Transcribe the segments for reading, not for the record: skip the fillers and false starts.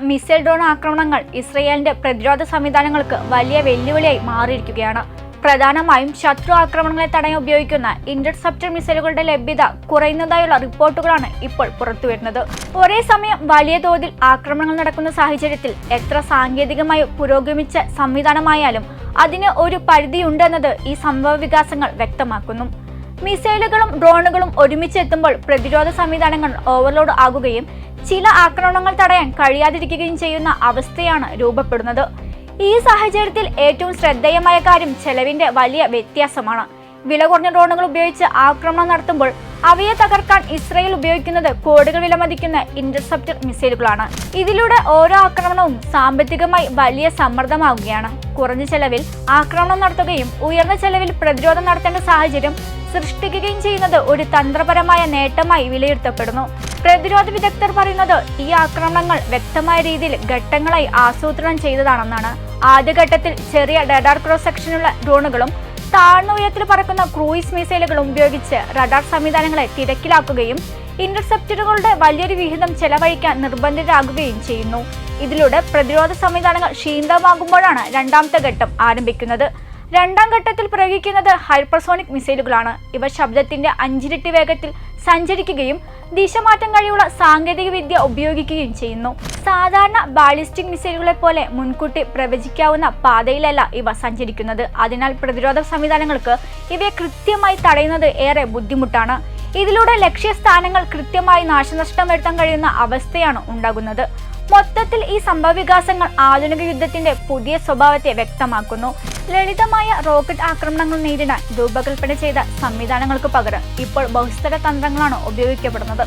Missile drone ആക്രമണങ്ങൾ ഇസ്രയേലിന്റെ പ്രതിരോധ സംവിധാനങ്ങൾക്ക് വലിയ വെല്ലുവിളിയായി മാറിയിരിക്കുകയാണ്. പ്രധാനമായും ശത്രു ആക്രമണങ്ങളെ തടയാൻ ഉപയോഗിക്കുന്ന ഇന്റർസെപ്റ്റർ മിസൈലുകളുടെ ലഭ്യത കുറയുന്നതായുള്ള റിപ്പോർട്ടുകളാണ് ഇപ്പോൾ പുറത്തുവരുന്നത്. ഒരേ സമയം വലിയ തോതിൽ ആക്രമണങ്ങൾ നടക്കുന്ന സാഹചര്യത്തിൽ എത്ര സാങ്കേതികമായി പുരോഗമിച്ച സംവിധാനമായാലും അതിന് ഒരു പരിധിയുണ്ടെന്നത് ഈ സംഭവ വികാസങ്ങൾ വ്യക്തമാക്കുന്നു. മിസൈലുകളും ഡ്രോണുകളും ഒരുമിച്ച് എത്തുമ്പോൾ പ്രതിരോധ സംവിധാനങ്ങൾ ഓവർലോഡ് ആകുകയും ചില ആക്രമണങ്ങൾ തടയാൻ കഴിയാതിരിക്കുകയും ചെയ്യുന്ന അവസ്ഥയാണ് രൂപപ്പെടുന്നത്. ഈ സാഹചര്യത്തിൽ ഏറ്റവും ശ്രദ്ധേയമായ കാര്യം ചെലവിന്റെ വലിയ വ്യത്യാസമാണ്. വില കുറഞ്ഞ ഡ്രോണുകൾ ഉപയോഗിച്ച് ആക്രമണം നടത്തുമ്പോൾ അവയെ തകർക്കാൻ ഇസ്രയേൽ ഉപയോഗിക്കുന്നത് കോടികൾ വിലമതിക്കുന്ന ഇന്റർസെപ്റ്റർ മിസൈലുകളാണ്. ഇതിലൂടെ ഓരോ ആക്രമണവും സാമ്പത്തികമായി വലിയ സമ്മർദ്ദമാവുകയാണ്. കുറഞ്ഞ ചെലവിൽ ആക്രമണം നടത്തുകയും ഉയർന്ന ചെലവിൽ പ്രതിരോധം നടത്തേണ്ട സാഹചര്യം സൃഷ്ടിക്കുകയും ചെയ്യുന്നത് ഒരു തന്ത്രപരമായ നേട്ടമായി വിലയിരുത്തപ്പെടുന്നു. പ്രതിരോധ വിദഗ്ധർ പറയുന്നത് ഈ ആക്രമണങ്ങൾ വ്യക്തമായ രീതിയിൽ ഘട്ടങ്ങളായി ആസൂത്രണം ചെയ്തതാണെന്നാണ്. ആദ്യഘട്ടത്തിൽ ചെറിയ റഡാർ ക്രോസ് സെക്ഷനുള്ള ഡ്രോണുകളും താഴ്ന്ന ഉയരത്തിൽ പറക്കുന്ന ക്രൂയിസ് മിസൈലുകളും ഉപയോഗിച്ച് റഡാർ സംവിധാനങ്ങളെ തിരക്കിലാക്കുകയും ഇന്റർസെപ്റ്ററുകളുടെ വലിയൊരു വിഹിതം ചെലവഴിക്കാൻ നിർബന്ധിതരാകുകയും ചെയ്യുന്നു. ഇതിലൂടെ പ്രതിരോധ സംവിധാനങ്ങൾ ക്ഷീണിതമാകുമ്പോഴാണ് രണ്ടാമത്തെ ഘട്ടം ആരംഭിക്കുന്നത്. രണ്ടാം ഘട്ടത്തിൽ പ്രയോഗിക്കുന്നത് ഹൈപ്പർസോണിക് മിസൈലുകളാണ്. ഇവ ശബ്ദത്തിന്റെ 5 ഇരട്ടി വേഗത്തിൽ സഞ്ചരിക്കുകയും ദിശ മാറ്റാൻ കഴിവുള്ള സാങ്കേതിക വിദ്യ ഉപയോഗിക്കുകയും ചെയ്യുന്നു. സാധാരണ ബാലിസ്റ്റിക് മിസൈലുകളെ പോലെ മുൻകൂട്ടി പ്രവചിക്കാവുന്ന പാതയിലല്ല ഇവ സഞ്ചരിക്കുന്നത്. അതിനാൽ പ്രതിരോധ സംവിധാനങ്ങൾക്ക് ഇവയെ കൃത്യമായി തടയുന്നത് ഏറെ ബുദ്ധിമുട്ടാണ്. ഇതിലൂടെ ലക്ഷ്യസ്ഥാനങ്ങൾ കൃത്യമായി നാശനഷ്ടം വരുത്താൻ കഴിയുന്ന അവസ്ഥയാണ് ഉണ്ടാകുന്നത്. മൊത്തത്തിൽ ഈ സംഭവവികാസങ്ങൾ ആധുനിക യുദ്ധത്തിന്റെ പുതിയ സ്വഭാവത്തെ വ്യക്തമാക്കുന്നു. ലളിതമായ റോക്കറ്റ് ആക്രമണങ്ങൾ നേരിടാൻ രൂപകൽപ്പന ചെയ്ത സംവിധാനങ്ങൾക്ക് പകരം ഇപ്പോൾ ബഹുസ്തര തന്ത്രങ്ങളാണ് ഉപയോഗിക്കപ്പെടുന്നത്.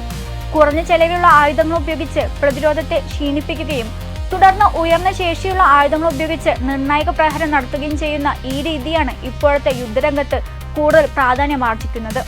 കുറഞ്ഞ ചെലവിലുള്ള ആയുധങ്ങൾ ഉപയോഗിച്ച് പ്രതിരോധത്തെ ക്ഷീണിപ്പിക്കുകയും തുടർന്ന് ഉയർന്ന ശേഷിയുള്ള ആയുധങ്ങൾ ഉപയോഗിച്ച് നിർണായക പ്രഹരം നടത്തുകയും ചെയ്യുന്ന ഈ രീതിയാണ് ഇപ്പോഴത്തെ യുദ്ധരംഗത്ത് കൂടുതൽ പ്രാധാന്യമാർജിക്കുന്നത്.